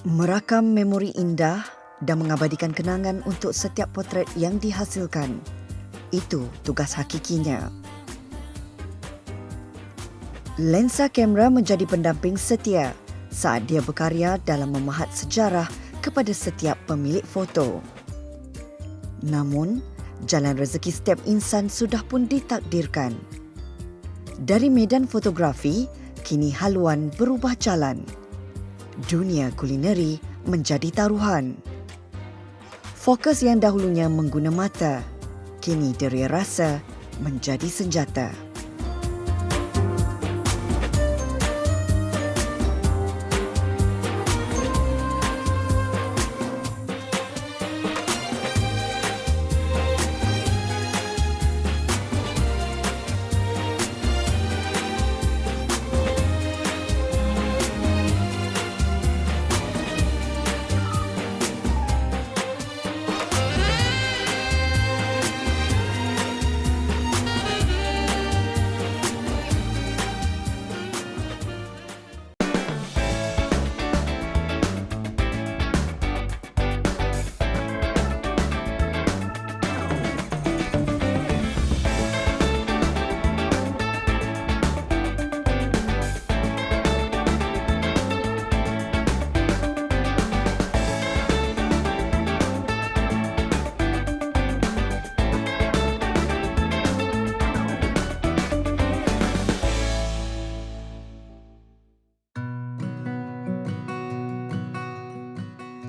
Merakam memori indah dan mengabadikan kenangan untuk setiap potret yang dihasilkan. Itu tugas hakikinya. Lensa kamera menjadi pendamping setia saat dia berkarya dalam memahat sejarah kepada setiap pemilik foto. Namun, jalan rezeki setiap insan sudah pun ditakdirkan. Dari medan fotografi, kini haluan berubah jalan. Dunia kulineri menjadi taruhan. Fokus yang dahulunya mengguna mata, kini deria rasa menjadi senjata.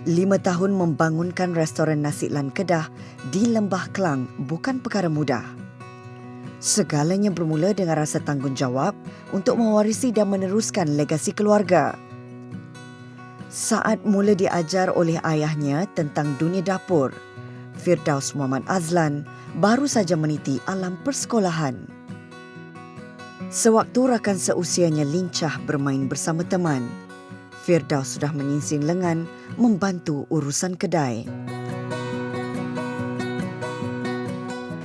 Lima tahun membangunkan restoran nasi lan Kedah di Lembah Kelang bukan perkara mudah. Segalanya bermula dengan rasa tanggungjawab untuk mewarisi dan meneruskan legasi keluarga. Saat mula diajar oleh ayahnya tentang dunia dapur, Firdaus Muhammad Azlan baru saja meniti alam persekolahan. Sewaktu rakan seusianya lincah bermain bersama teman, Firdaus sudah menyingsing lengan membantu urusan kedai.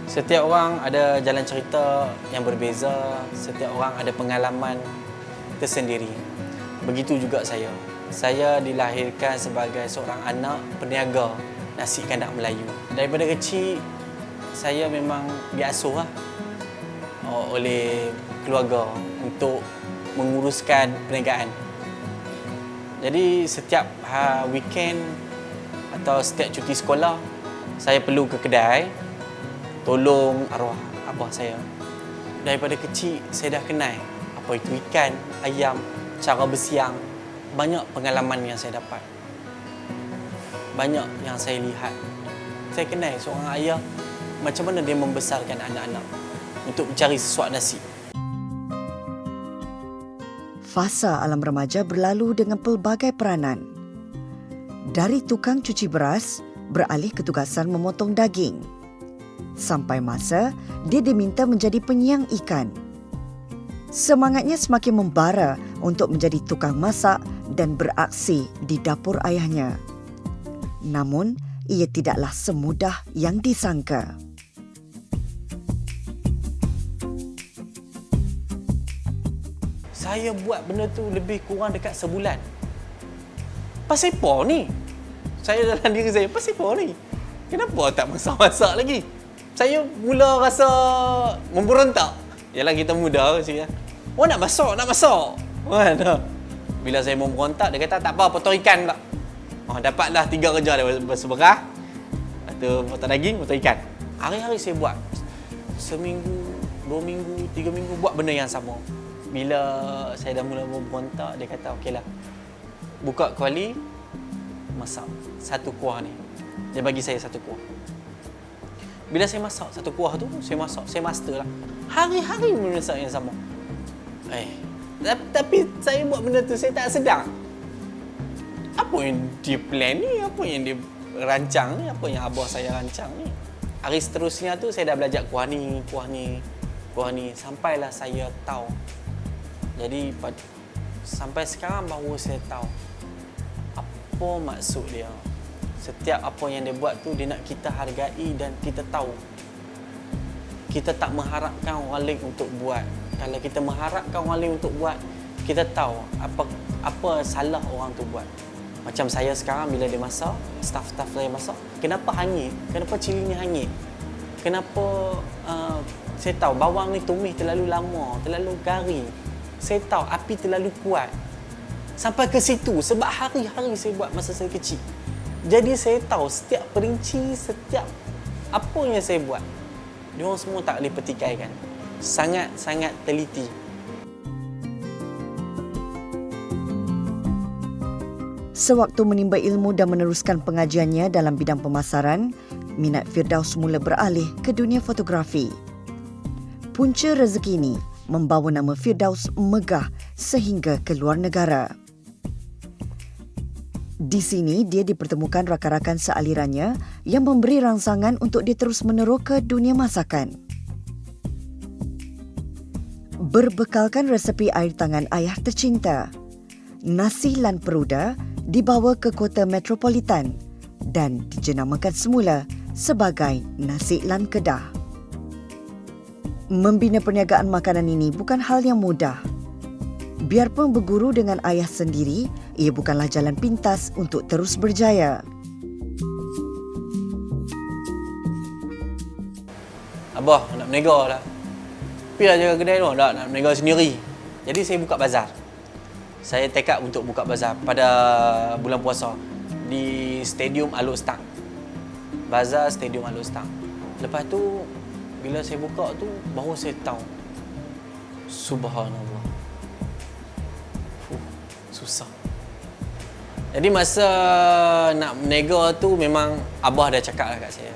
Setiap orang ada jalan cerita yang berbeza, setiap orang ada pengalaman tersendiri. Begitu juga saya. Saya dilahirkan sebagai seorang anak peniaga nasi kandang Melayu. Daripada kecil, saya memang diasuh oleh keluarga untuk menguruskan perniagaan. Jadi setiap weekend atau setiap cuti sekolah, saya perlu ke kedai tolong arwah abah saya. Daripada kecil saya dah kenal apa itu ikan, ayam, cara bersiang. Banyak pengalaman yang saya dapat. Banyak yang saya lihat. Saya kenal seorang ayah macam mana dia membesarkan anak-anak untuk mencari sesuap nasi. Fasa alam remaja berlalu dengan pelbagai peranan. Dari tukang cuci beras, beralih ke tugasan memotong daging. Sampai masa, dia diminta menjadi penyiang ikan. Semangatnya semakin membara untuk menjadi tukang masak dan beraksi di dapur ayahnya. Namun, ia tidaklah semudah yang disangka. Saya buat benda tu lebih kurang dekat sebulan. Pasal apa ni? Saya dalam diri saya, pasal apa ni? Kenapa tak masak-masak lagi? Saya mula rasa memberontak. Yalah, kita muda macam. Oh, nak masak, nak masak. Mana? Bila saya memberontak, dia kata tak apa, potong ikan pula. Dapatlah 3 kerja dia, berseberah. Atau potong daging, potong ikan. Hari-hari saya buat. Seminggu, 2 minggu, 3 minggu buat benda yang sama. Bila saya dah mula memberontak, dia kata okeylah, buka kuali, masak satu kuah ni. Dia bagi saya satu kuah. Bila saya masak satu kuah tu, saya master lah. Hari-hari masak yang sama. Tapi saya buat benda tu, saya tak sedar. Apa yang dia plan ni, apa yang dia rancang ni, apa yang abah saya rancang ni. Hari seterusnya tu, saya dah belajar kuah ni, sampailah saya tahu. Jadi sampai sekarang baru saya tahu apa maksud dia. Setiap apa yang dia buat tu dia nak kita hargai dan kita tahu. Kita tak mengharapkan orang lain untuk buat. Kalau kita mengharapkan orang lain untuk buat, kita tahu apa salah orang tu buat. Macam saya sekarang bila dia masak, staff-staff saya masak, kenapa hangit? Kenapa cili ni hangit? Kenapa saya tahu bawang ni tumis terlalu lama, terlalu garing. Saya tahu api terlalu kuat. Sampai ke situ sebab hari-hari saya buat masa saya kecil. Jadi saya tahu setiap perinci, setiap apa yang saya buat. Diorang semua tak boleh petikaikan. Sangat-sangat teliti. Sewaktu menimba ilmu dan meneruskan pengajiannya dalam bidang pemasaran, minat Firdaus mula beralih ke dunia fotografi. Punca rezeki ini membawa nama Firdaus megah sehingga ke luar negara. Di sini, dia dipertemukan rakan-rakan sealirannya yang memberi rangsangan untuk dia terus meneroka dunia masakan. Berbekalkan resepi air tangan ayah tercinta, nasi lan peruda dibawa ke kota metropolitan dan dijenamakan semula sebagai nasi lan kedah. Membina perniagaan makanan ini bukan hal yang mudah. Biarpun berguru dengan ayah sendiri, ia bukanlah jalan pintas untuk terus berjaya. Abah, nak berniaga lah. Pergi jaga kedai tu, nak berniaga sendiri. Jadi saya buka bazar. Saya tekad untuk buka bazar pada bulan puasa di Stadium Alor Setar. Bazar Stadium Alor Setar. Lepas tu, bila saya buka tu, baru saya tahu. Subhanallah. Susah. Jadi masa nak berniaga tu memang Abah dah cakap lah kat saya.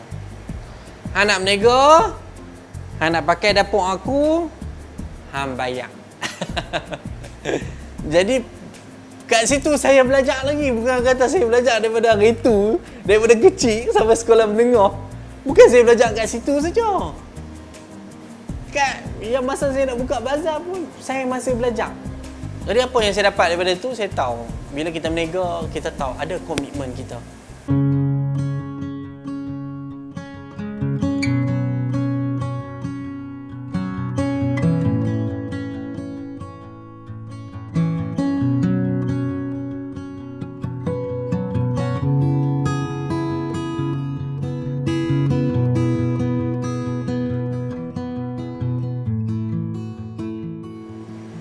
Hang nak berniaga, hang nak pakai dapur aku, hang bayar. Jadi kat situ saya belajar lagi. Bukan kata saya belajar daripada hari itu, daripada kecil sampai sekolah menengah. Bukan saya belajar kat situ saja. Kat yang masa saya nak buka bazar pun saya masih belajar. Jadi apa yang saya dapat daripada itu, saya tahu bila kita berniaga, kita tahu ada komitmen kita.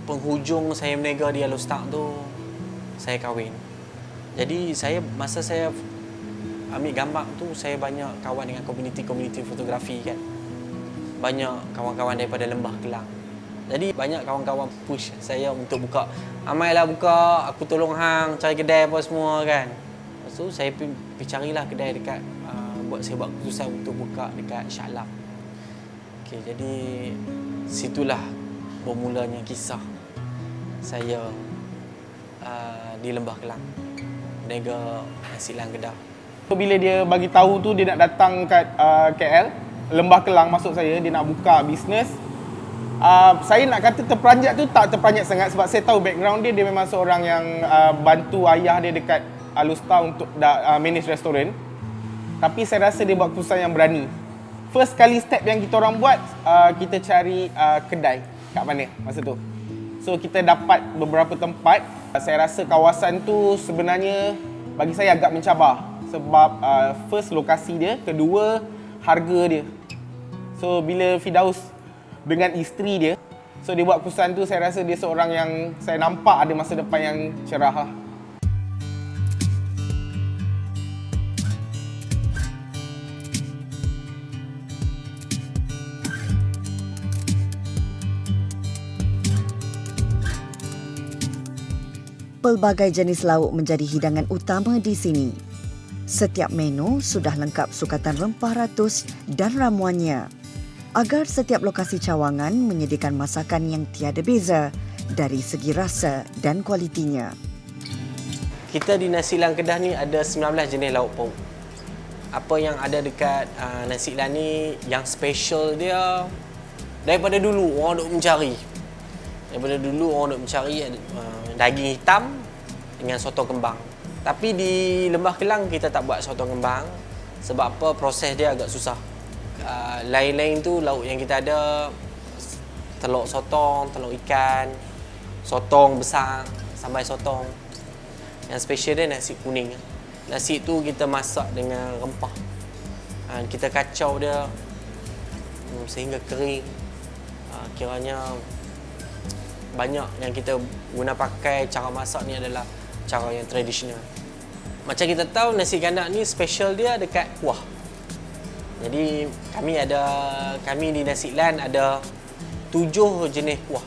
Penghujung saya berniaga di Alor Setar tu, saya kahwin. Jadi masa saya ambil gambar tu, saya banyak kawan dengan komuniti fotografi kan. Banyak kawan-kawan daripada Lembah Kelang. Jadi banyak kawan-kawan push saya untuk buka. Amailah buka, aku tolong hang cari kedai apa semua kan. Lepas tu saya pergi carilah kedai dekat, saya buat keputusan untuk buka dekat Shah Alam. Okay, jadi situlah bermulanya kisah saya di Lembah Kelang, berniaga nasi lan Kedah. Bila dia bagi tahu tu dia nak datang kat KL, Lembah Kelang maksud saya, dia nak buka bisnes. Saya nak kata terperanjat tu tak terperanjat sangat sebab saya tahu background dia memang seorang yang bantu ayah dia dekat Alor Setar untuk manage restoran. Tapi saya rasa dia buat keputusan yang berani. First kali step yang kita orang buat, kita cari kedai kat mana masa tu. So kita dapat beberapa tempat. Saya rasa kawasan tu sebenarnya bagi saya agak mencabar sebab first lokasi dia, kedua harga dia. So bila Firdaus dengan isteri dia, so dia buat keputusan tu, saya rasa dia seorang yang saya nampak ada masa depan yang cerah lah. Pelbagai jenis lauk menjadi hidangan utama di sini. Setiap menu sudah lengkap sukatan rempah ratus dan ramuannya. Agar setiap lokasi cawangan menyediakan masakan yang tiada beza dari segi rasa dan kualitinya. Kita di nasi lan Kedah ni ada 19 jenis lauk pauk. Apa yang ada dekat nasi lan ni, yang special dia, daripada dulu orang duk mencari. Daripada dulu orang duk mencari daging hitam dengan soto kembang. Tapi di Lembah Kelang kita tak buat soto kembang sebab apa, proses dia agak susah. Lain-lain tu lauk yang kita ada, telur sotong, telur ikan, sotong besar, sambal sotong. Yang special dia nasi kuning. Nasi tu kita masak dengan rempah. Kita kacau dia sehingga kering. Kiranya banyak yang kita guna pakai cara masak ni adalah cara yang tradisional. Macam kita tahu nasi gandak ni special dia dekat kuah. Jadi kami di Nasi Lan ada 7 jenis kuah.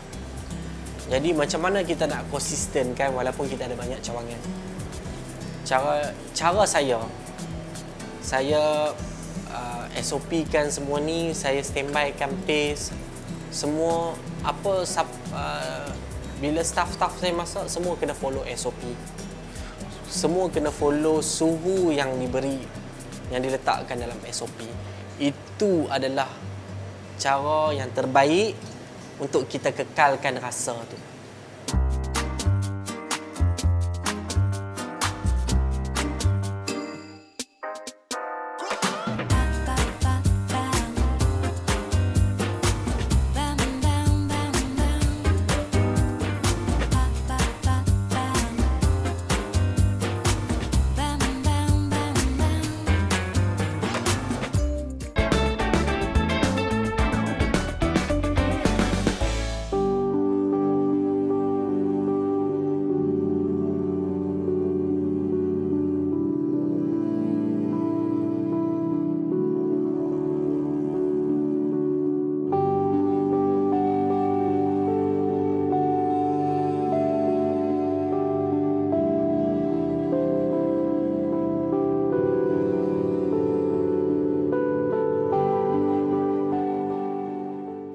Jadi macam mana kita nak konsistenkan walaupun kita ada banyak cawangan. Cara saya SOP kan semua ni, saya standby kan pace semua bila staff saya masak semua kena follow SOP. Semua kena follow suhu yang diberi, yang diletakkan dalam SOP. Itu adalah cara yang terbaik untuk kita kekalkan rasa tu.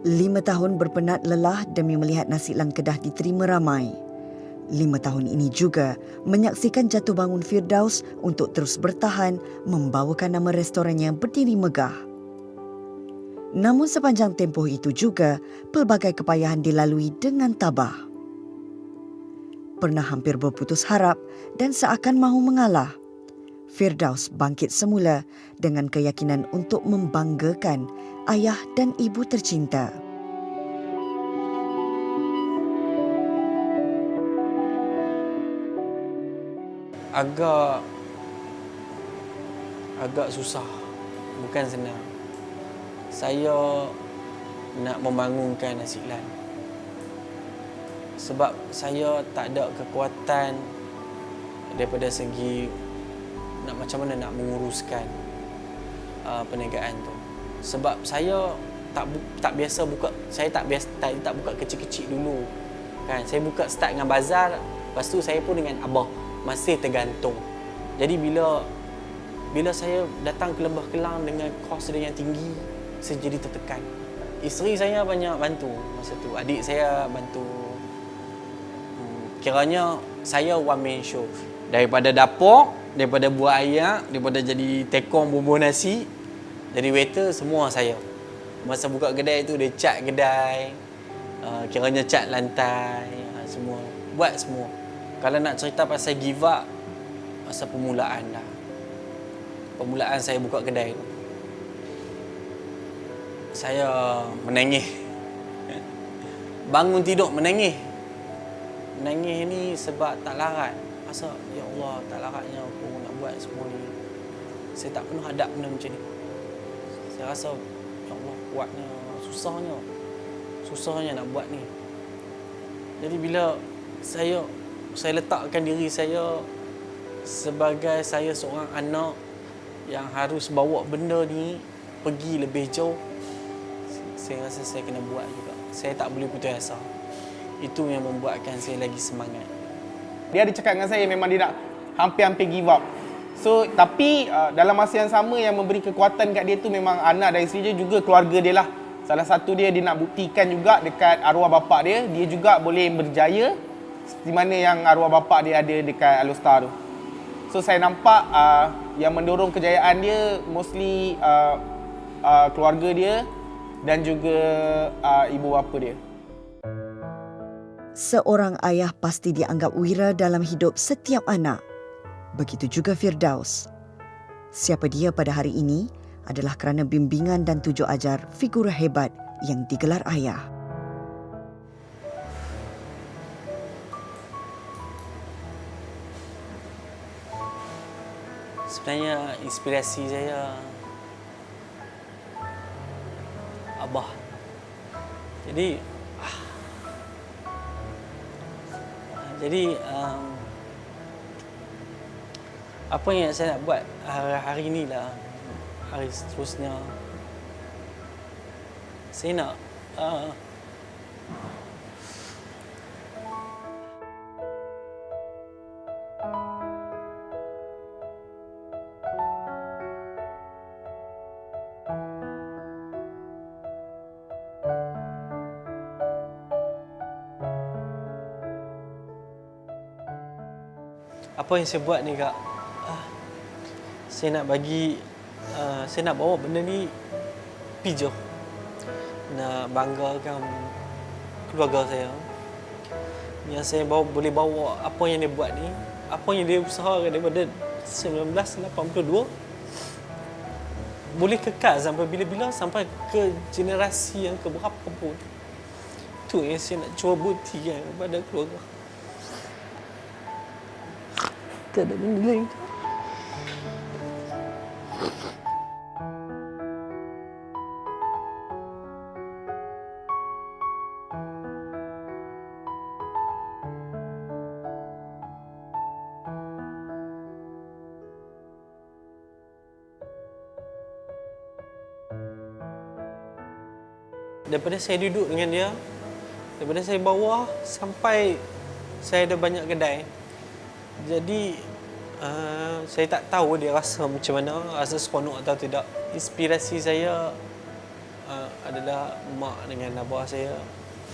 Lima tahun berpenat lelah demi melihat Nasi Lan Kedah diterima ramai. 5 tahun ini juga menyaksikan jatuh bangun Firdaus untuk terus bertahan membawakan nama restorannya berdiri megah. Namun sepanjang tempoh itu juga, pelbagai kepayahan dilalui dengan tabah. Pernah hampir berputus harap dan seakan mahu mengalah, Firdaus bangkit semula dengan keyakinan untuk membanggakan ayah dan ibu tercinta. Agak susah, bukan senang. Saya nak membangunkan Nasi Lan sebab saya tak ada kekuatan daripada segi macam mana nak menguruskan perniagaan tu. Sebab saya tak biasa buka, saya tak buka kecil-kecil dulu. Kan, saya buka start dengan bazar, lepas tu saya pun dengan abah masih tergantung. Jadi bila saya datang ke Lembah Kelang dengan kos dia yang tinggi, saya jadi tertekan. Isteri saya banyak bantu masa tu, adik saya bantu. Kiranya saya one man show. Daripada dapur, daripada buat ayak, daripada jadi tekong bumbu nasi, jadi waiter, semua saya. Masa buka kedai tu, dia cat kedai, kiranya cat lantai, semua. Buat semua. Kalau nak cerita pasal give up, masa permulaan dah. Permulaan saya buka kedai tu, saya menangis. Bangun tidur menangis. Menangis ni sebab tak larat. Masa, ya Allah, tak laratnya aku nak buat semua ni. Saya tak pernah hadap benda macam ni. Saya rasa, ya Allah, kuatnya, susahnya nak buat ni. Jadi bila saya letakkan diri saya sebagai saya seorang anak yang harus bawa benda ni pergi lebih jauh, saya rasa saya kena buat juga. Saya tak boleh putus asa. Itu yang membuatkan saya lagi semangat. Dia ada cakap dengan saya memang dia nak hampir-hampir give up. So, tapi dalam masa yang sama yang memberi kekuatan kat dia tu memang anak dan isteri dia, juga keluarga dia lah. Salah satu dia nak buktikan juga dekat arwah bapa dia juga boleh berjaya seperti mana yang arwah bapa dia ada dekat Alostar tu. So, saya nampak yang mendorong kejayaan dia mostly keluarga dia dan juga ibu bapa dia. Seorang ayah pasti dianggap wira dalam hidup setiap anak. Begitu juga Firdaus. Siapa dia pada hari ini adalah kerana bimbingan dan tujuh ajar figura hebat yang digelar ayah. Sebenarnya inspirasi saya Abah. Jadi apa yang saya nak buat hari ni lah, hari seterusnya, saya nak apa yang saya buat ni Kak, saya nak bagi, saya nak bawa benda ni pergi jauh, nak banggakan keluarga saya. Yang saya boleh bawa apa yang dia buat ni, apa yang dia usahakan daripada 1982 boleh kekal sampai bila-bila, sampai ke generasi yang keberapa pun. Itu yang saya nak cuba buktikan kepada keluarga. Tak ada benda lain. Daripada saya duduk dengan dia, daripada saya bawah sampai saya ada banyak kedai. Jadi saya tak tahu dia rasa macam mana, rasa seronok atau tidak. Inspirasi saya adalah mak dengan abah saya,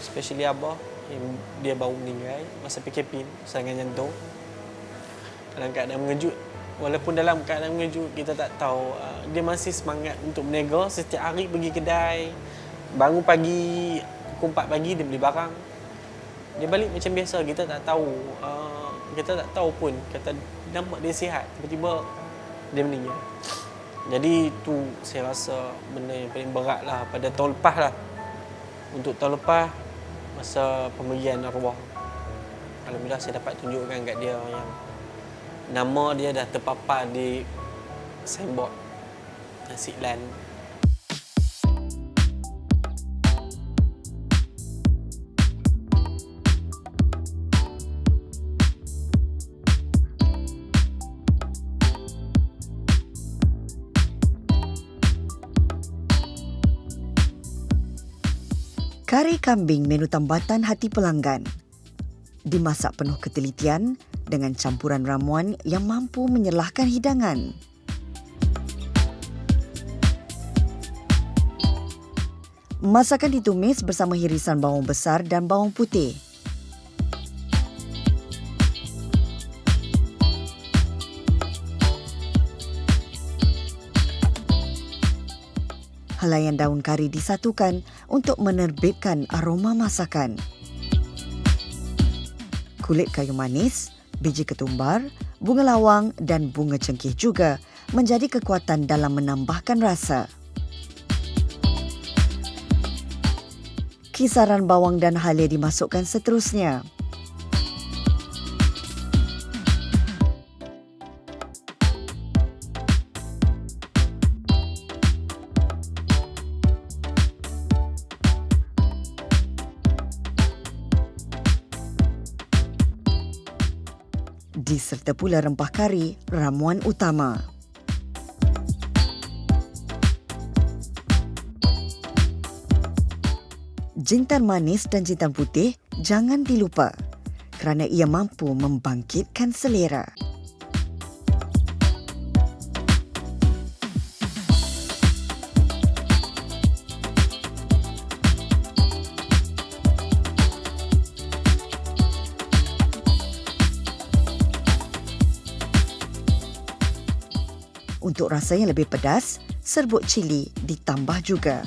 especially abah yang dia baru meninggal masa PKP, serangan jantung. Dalam keadaan mengejut. Walaupun dalam keadaan mengejut, kita tak tahu dia masih semangat untuk berniaga, setiap hari pergi kedai. Bangun pagi, pukul 4 pagi dia beli barang. Dia balik macam biasa, kita tak tahu. Kita tak tahu pun, kata nampak dia sihat, tiba-tiba dia meninggal. Jadi tu saya rasa benda yang paling berat lah pada tahun lepas lah. Untuk tahun lepas, masa pemberian arwah, alhamdulillah saya dapat tunjukkan kat dia yang nama dia dah terpapar di signboard Nasi Lan. Kari kambing menu tambatan hati pelanggan. Dimasak penuh ketelitian dengan campuran ramuan yang mampu menyelahkan hidangan. Masakan ditumis bersama hirisan bawang besar dan bawang putih. Helaian daun kari disatukan untuk menerbitkan aroma masakan. Kulit kayu manis, biji ketumbar, bunga lawang dan bunga cengkih juga menjadi kekuatan dalam menambahkan rasa. Kisaran bawang dan halia dimasukkan seterusnya. Diserta pula rempah kari, ramuan utama. Jintan manis dan jintan putih jangan dilupa kerana ia mampu membangkitkan selera. Untuk rasa yang lebih pedas, serbuk cili ditambah juga.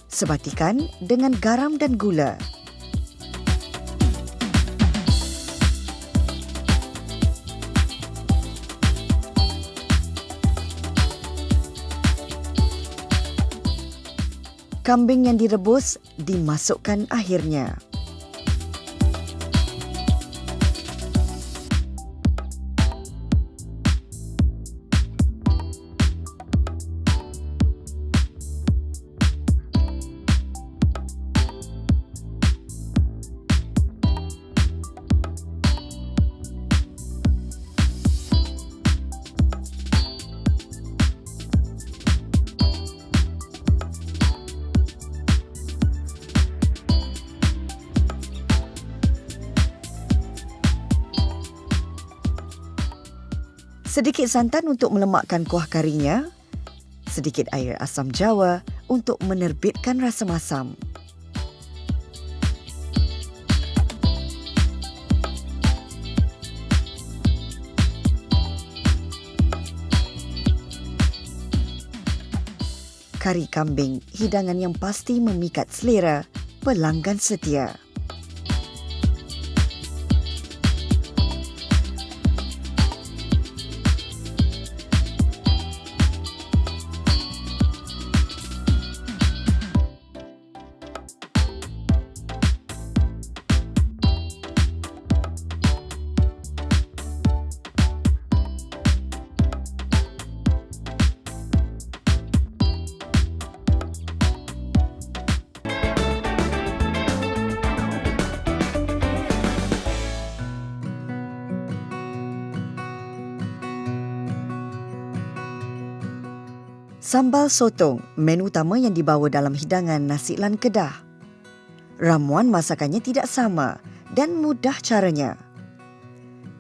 Sebatikan dengan garam dan gula. Kambing yang direbus dimasukkan akhirnya. Sedikit santan untuk melemakkan kuah karinya, sedikit air asam jawa untuk menerbitkan rasa masam. Kari kambing, hidangan yang pasti memikat selera pelanggan setia. Sambal sotong, menu utama yang dibawa dalam hidangan nasi lan Kedah. Ramuan masakannya tidak sama dan mudah caranya.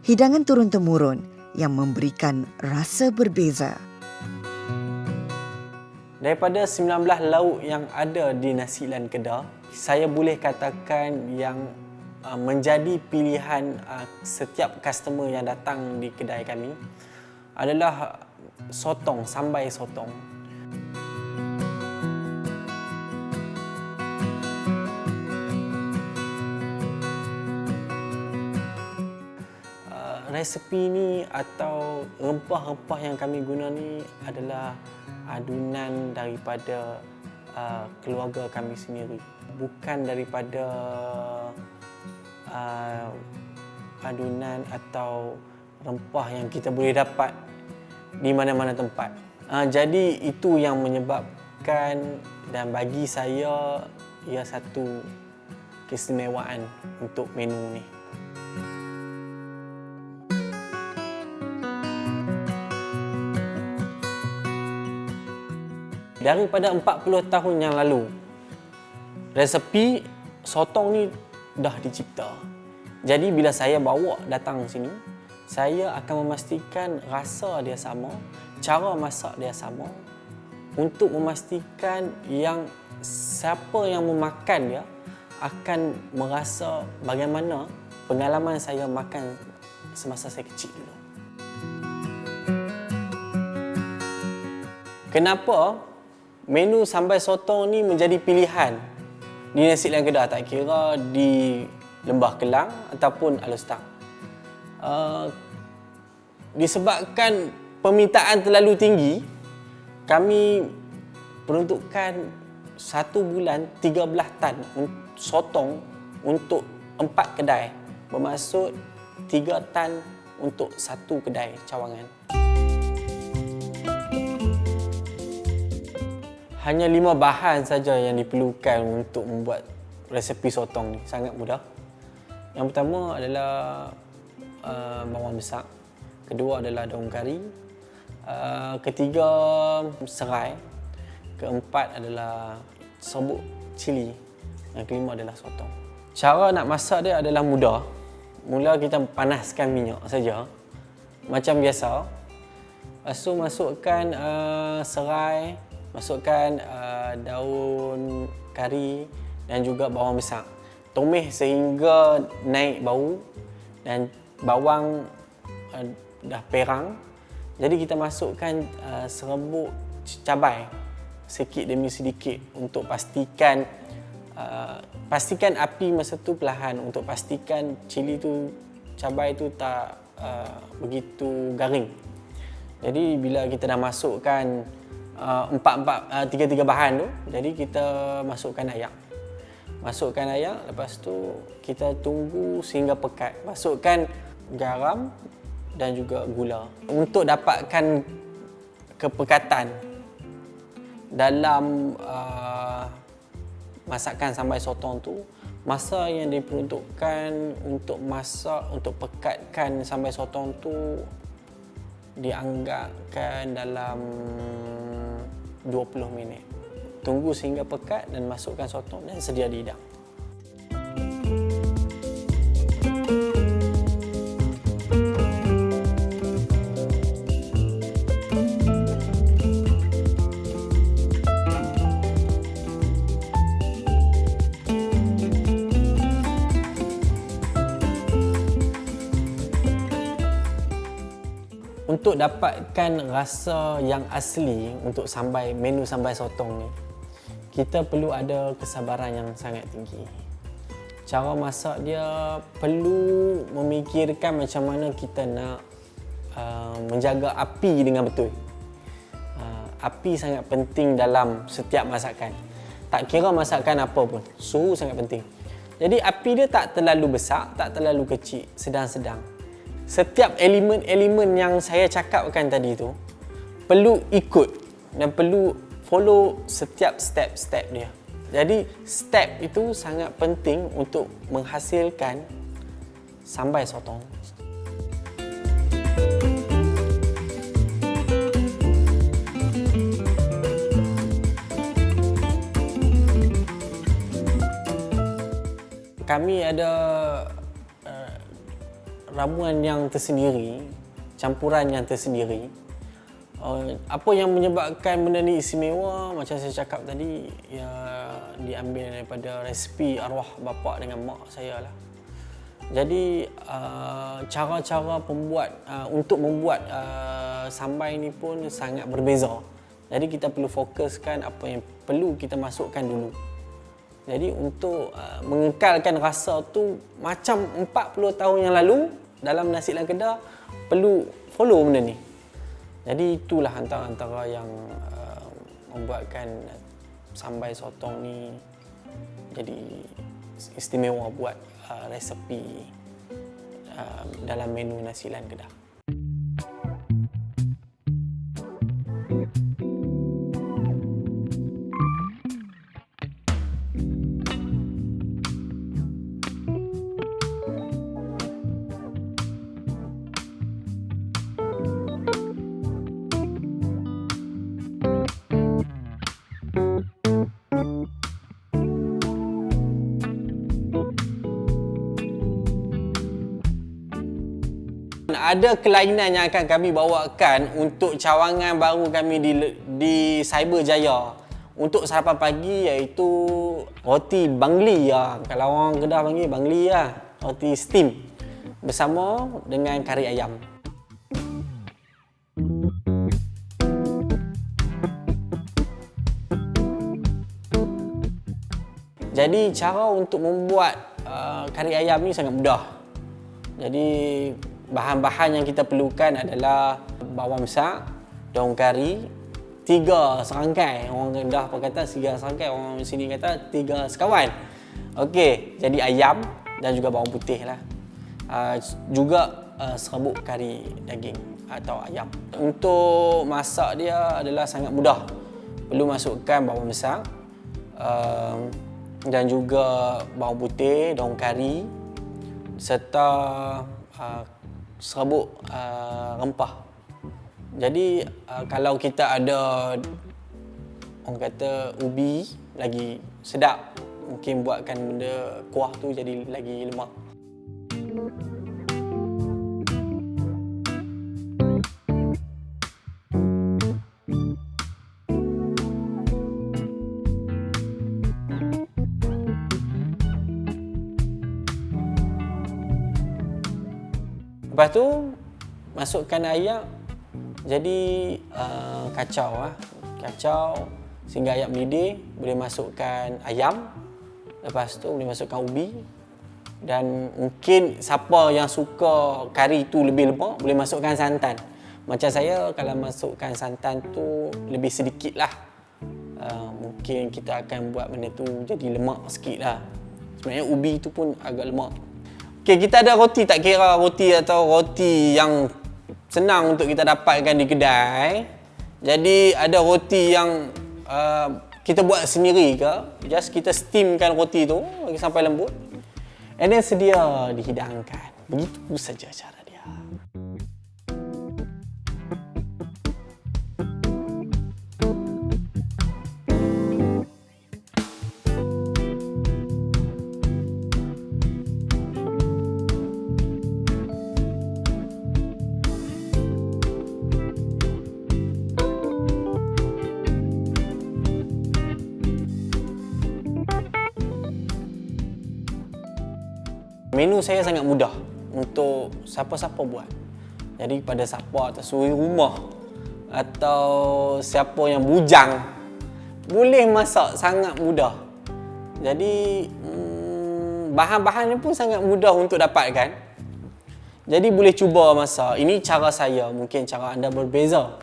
Hidangan turun-temurun yang memberikan rasa berbeza. Daripada 19 lauk yang ada di nasi lan Kedah, saya boleh katakan yang menjadi pilihan setiap customer yang datang di kedai kami adalah sotong, sambal sotong. Resepi ni atau rempah-rempah yang kami guna ni adalah adunan daripada keluarga kami sendiri. Bukan daripada adunan atau rempah yang kita boleh dapat di mana-mana tempat. Jadi itu yang menyebabkan dan bagi saya ia satu keistimewaan untuk menu ni. Daripada 40 tahun yang lalu, resepi sotong ni dah dicipta. Jadi bila saya bawa datang sini, saya akan memastikan rasa dia sama, cara masak dia sama untuk memastikan yang siapa yang memakan dia akan merasa bagaimana pengalaman saya makan semasa saya kecil dulu. Kenapa menu sambal sotong ni menjadi pilihan di nasi lan Kedah, tak kira di Lembah Kelang ataupun Alustang? Disebabkan permintaan terlalu tinggi, kami peruntukkan 1 bulan 13 tan sotong untuk 4 kedai, bermaksud 3 tan untuk 1 kedai cawangan. Hanya 5 bahan saja yang diperlukan untuk membuat resepi sotong ni. Sangat mudah. Yang pertama adalah bawang besar. Kedua adalah daun kari. Ketiga, serai. Keempat adalah serbuk cili. Yang kelima adalah sotong. Cara nak masak dia adalah mudah. Mula kita panaskan minyak saja. Macam biasa. Lepas tu masukkan serai, masukkan daun kari dan juga bawang besar. Tumis sehingga naik bau dan bawang dah perang. Jadi kita masukkan serbuk cabai sedikit demi sedikit untuk pastikan api masa tu perlahan, untuk pastikan cili tu, cabai tu tak begitu garing. Jadi bila kita dah masukkan tiga bahan tu. Jadi kita masukkan ayak. Lepas tu kita tunggu sehingga pekat. Masukkan garam dan juga gula. Untuk dapatkan kepekatan dalam masakan sambal sotong tu, masa yang diperuntukkan untuk masak, untuk pekatkan sambal sotong tu dianggapkan dalam 20 minit. Tunggu sehingga pekat dan masukkan sotong dan sedia dihidang. Untuk dapatkan rasa yang asli untuk menu sambal sotong ni, kita perlu ada kesabaran yang sangat tinggi. Cara masak dia perlu memikirkan macam mana kita nak menjaga api dengan betul. Api sangat penting dalam setiap masakan. Tak kira masakan apa pun, suhu sangat penting. Jadi api dia tak terlalu besar, tak terlalu kecil, sedang-sedang. Setiap elemen-elemen yang saya cakapkan tadi tu perlu ikut dan perlu follow setiap step-step dia. Jadi step itu sangat penting untuk menghasilkan sambal sotong. Kami ada ramuan yang tersendiri, campuran yang tersendiri. Apa yang menyebabkan benda ni istimewa, macam saya cakap tadi, ya, diambil daripada resipi arwah bapa dengan mak saya lah. Jadi cara-cara untuk membuat sambal ni pun sangat berbeza. Jadi kita perlu fokuskan apa yang perlu kita masukkan dulu. Jadi untuk mengekalkan rasa tu macam 40 tahun yang lalu dalam nasi dalam Kedah, perlu follow benda ni. Jadi itulah antara yang membuatkan sambal sotong ni jadi istimewa buat resepi dalam menu nasi dalam Kedah. Ada kelainan yang akan kami bawakan untuk cawangan baru kami di Cyberjaya untuk sarapan pagi, iaitu roti bangli ya. Kalau orang Kedah panggil bangli lah, roti steam bersama dengan kari ayam. Jadi cara untuk membuat kari ayam ni sangat mudah. Jadi bahan-bahan yang kita perlukan adalah bawang besar, daun kari, 3 serangkai. Orang Kedah kata 3 serangkai, orang sini kata 3 sekawan. Okey, jadi ayam dan juga bawang putih lah. Juga serbuk kari daging atau ayam. Untuk masak dia adalah sangat mudah. Perlu masukkan bawang besar dan juga bawang putih, daun kari serta serbuk rempah. Jadi kalau kita ada orang kata ubi, lagi sedap. Mungkin buatkan benda kuah tu jadi lagi lemak. Lepas tu masukkan ayak, jadi kacau sehingga ayak mendidih. Boleh masukkan ayam, lepas tu boleh masukkan ubi, dan mungkin siapa yang suka kari tu lebih lemak boleh masukkan santan. Macam saya kalau masukkan santan tu lebih sedikit lah. Mungkin kita akan buat benda tu jadi lemak sikit lah. Sebenarnya ubi tu pun agak lemak. Okay, kita ada roti, tak kira roti atau roti yang senang untuk kita dapatkan di kedai. Jadi ada roti yang kita buat sendiri ke, just kita steamkan roti tu bagi sampai lembut. And then sedia dihidangkan. Begitu saja cara dia. Menu saya sangat mudah untuk siapa-siapa buat. Jadi pada siapa atau suri rumah atau siapa yang bujang boleh masak, sangat mudah. Jadi bahan-bahan ni pun sangat mudah untuk dapatkan. Jadi boleh cuba masak. Ini cara saya, mungkin cara anda berbeza.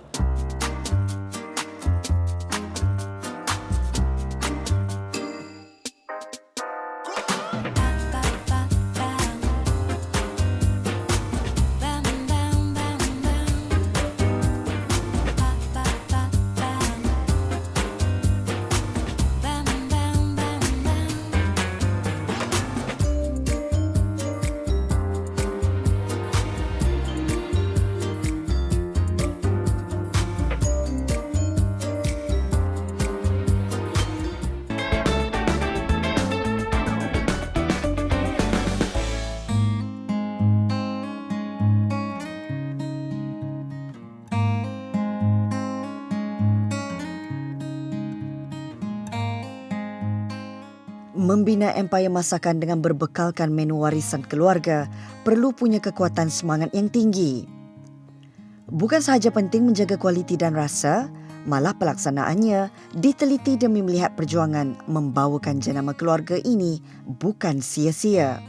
Membina empayar masakan dengan berbekalkan menu warisan keluarga perlu punya kekuatan semangat yang tinggi. Bukan sahaja penting menjaga kualiti dan rasa, malah pelaksanaannya diteliti demi melihat perjuangan membawakan jenama keluarga ini bukan sia-sia.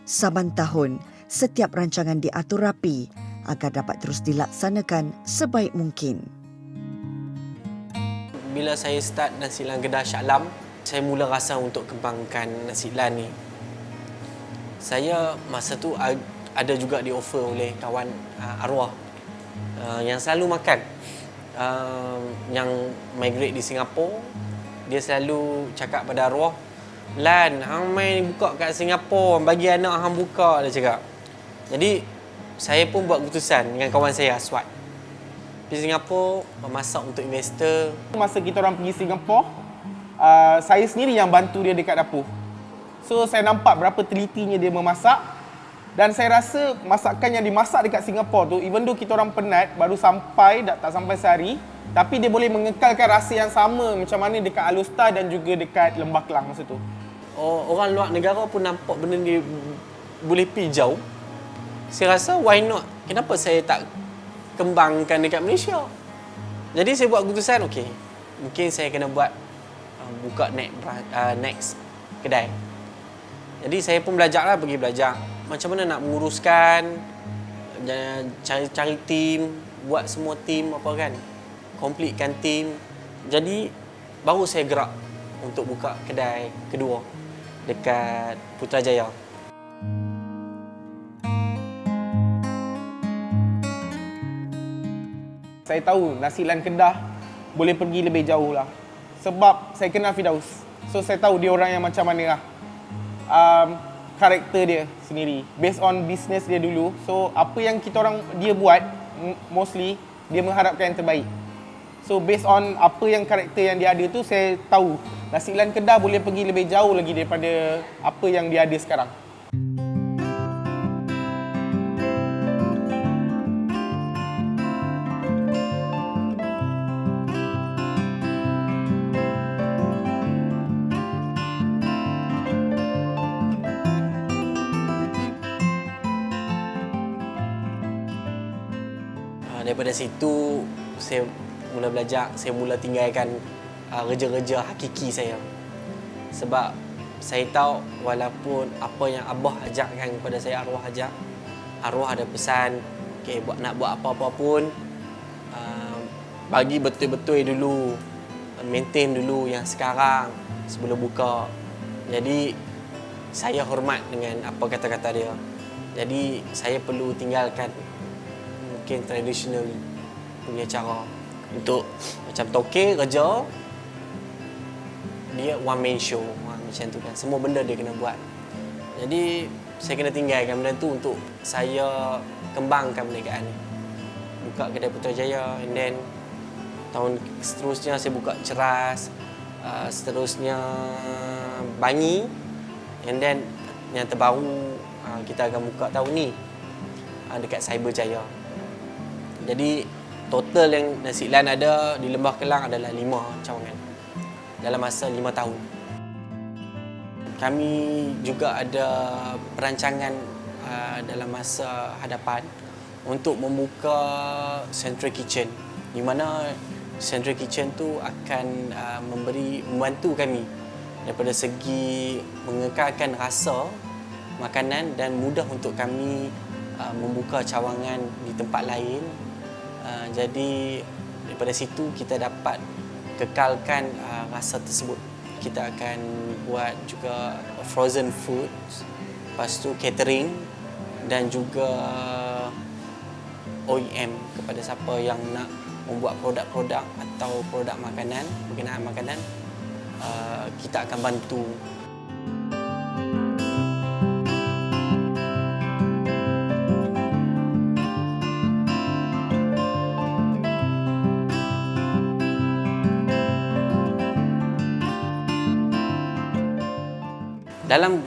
Saban tahun, setiap rancangan diatur rapi agar dapat terus dilaksanakan sebaik mungkin. Bila saya start nasi lan Kedah Shah Alam, saya mula rasa untuk kembangkan nasi lan ni. Saya masa tu ada juga di offer oleh kawan arwah yang selalu makan, yang migrate di Singapura. Dia selalu cakap pada arwah, "Lan, hang main buka kat Singapura, bagi anak hang buka," dia cakap. Jadi saya pun buat keputusan dengan kawan saya Aswad pergi Singapura memasak untuk investor. Masa kita orang pergi Singapura, saya sendiri yang bantu dia dekat dapur. So saya nampak berapa telitinya dia memasak. Dan saya rasa masakan yang dimasak dekat Singapura tu, even though kita orang penat, baru sampai, tak sampai sehari, tapi dia boleh mengekalkan rasa yang sama macam mana dekat Alustar dan juga dekat Lembah Kelang masa tu. Orang luar negara pun nampak benda ni boleh pergi jauh. Saya rasa why not? Kenapa saya tak kembangkan dekat Malaysia? Jadi saya buat keputusan, okey, mungkin saya kena buat buka next kedai. Jadi saya pun belajarlah, pergi belajar macam mana nak menguruskan, cari tim, buat semua tim apa kan, completekan tim. Jadi baru saya gerak untuk buka kedai kedua dekat Putrajaya. Saya tahu nasi lan Kedah boleh pergi lebih jauh lah. Sebab saya kenal Firdaus. So saya tahu dia orang yang macam mana lah. Karakter dia sendiri. Based on business dia dulu. So apa yang dia buat, mostly dia mengharapkan yang terbaik. So based on apa yang karakter yang dia ada tu, saya tahu nasi lan Kedah boleh pergi lebih jauh lagi daripada apa yang dia ada sekarang. Daripada situ saya mula belajar, saya mula tinggalkan kerja-kerja hakiki saya. Sebab saya tahu walaupun apa yang Abah ajarkan kepada saya, arwah ajar, arwah ada pesan Okay, nak buat apa-apa pun, bagi betul-betul dulu, maintain dulu yang sekarang sebelum buka. Jadi saya hormat dengan apa kata-kata dia. Jadi saya perlu tinggalkan mungkin traditional punya cara untuk macam toke kerja, dia one man show macam tu kan. Semua benda dia kena buat. Jadi saya kena tinggalkan benda tu untuk saya kembangkan perniagaan ni. Buka kedai Putrajaya, and then tahun seterusnya saya buka Ceras, seterusnya Bangi, and then yang terbaru kita akan buka tahun ni dekat Cyberjaya. Jadi total yang Nasi Lan ada di Lembah Kelang adalah 5 cawangan dalam masa 5 tahun. Kami juga ada perancangan dalam masa hadapan untuk membuka Central Kitchen, di mana Central Kitchen tu akan membantu kami daripada segi mengekalkan rasa makanan dan mudah untuk kami membuka cawangan di tempat lain. Jadi daripada situ kita dapat kekalkan rasa tersebut. Kita akan buat juga frozen food, lepas tu catering dan juga OEM kepada siapa yang nak membuat produk-produk atau produk makanan, berkenaan makanan, kita akan bantu.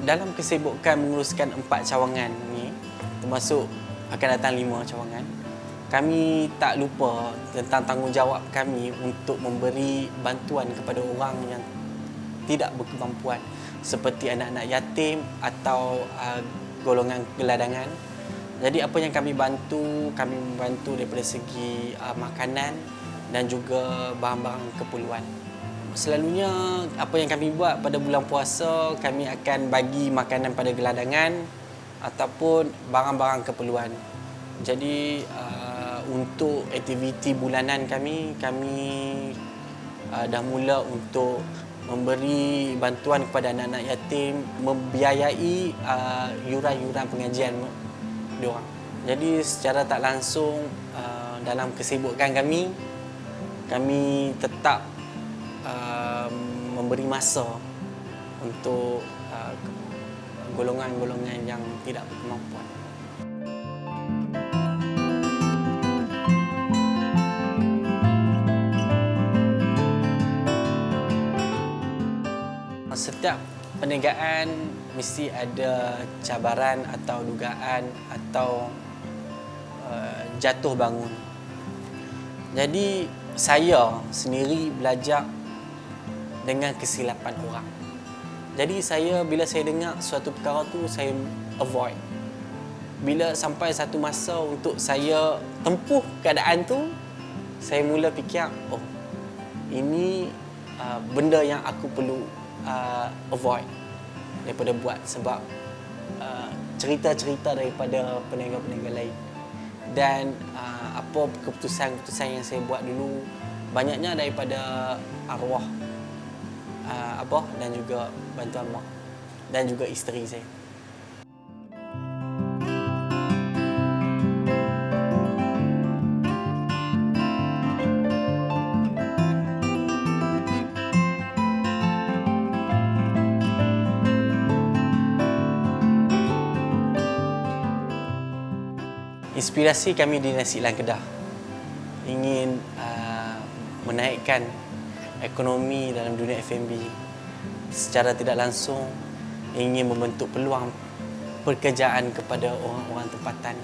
Dalam kesibukan menguruskan 4 cawangan ni, termasuk akan datang 5 cawangan, kami tak lupa tentang tanggungjawab kami untuk memberi bantuan kepada orang yang tidak berkemampuan, seperti anak-anak yatim atau golongan geladangan. Jadi apa yang kami membantu daripada segi makanan dan juga barang-barang keperluan. Selalunya apa yang kami buat pada bulan puasa, kami akan bagi makanan pada geladangan ataupun barang-barang keperluan. Jadi untuk aktiviti bulanan kami dah mula untuk memberi bantuan kepada anak-anak yatim, membiayai yuran-yuran pengajian diorang. Jadi secara tak langsung dalam kesibukan kami tetap memberi masa untuk golongan-golongan yang tidak berkemampuan. Setiap perniagaan mesti ada cabaran atau dugaan atau jatuh bangun. Jadi saya sendiri belajar dengan kesilapan orang. Jadi bila saya dengar suatu perkara tu, saya avoid. Bila sampai satu masa untuk saya tempuh keadaan tu, saya mula fikir, oh, ini benda yang aku perlu avoid daripada buat, sebab cerita-cerita daripada peniaga-peniaga lain. Dan apa keputusan-keputusan yang saya buat dulu banyaknya daripada arwah abah dan juga bantuan mak dan juga isteri saya. Inspirasi kami di Nasi Lan Kedah ingin menaikkan ekonomi dalam dunia F&B. Secara tidak langsung ingin membentuk peluang pekerjaan kepada orang-orang tempatan.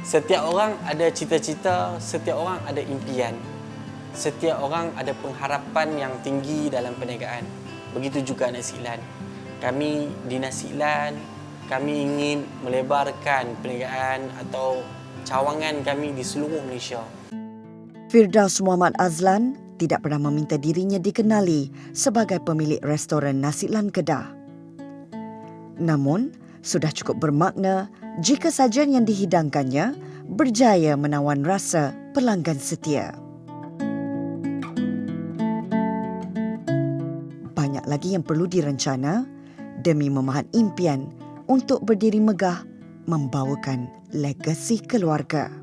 Setiap orang ada cita-cita, setiap orang ada impian. Setiap orang ada pengharapan yang tinggi dalam perniagaan. Begitu juga Nasi Lan. Kami di Nasi Lan, kami ingin melebarkan perniagaan atau cawangan kami di seluruh Malaysia. Firdaus Muhammad Azlan tidak pernah meminta dirinya dikenali sebagai pemilik restoran Nasi Lan Kedah. Namun, sudah cukup bermakna jika sajian yang dihidangkannya berjaya menawan rasa pelanggan setia. Banyak lagi yang perlu direncana demi memahat impian untuk berdiri megah membawakan legasi keluarga.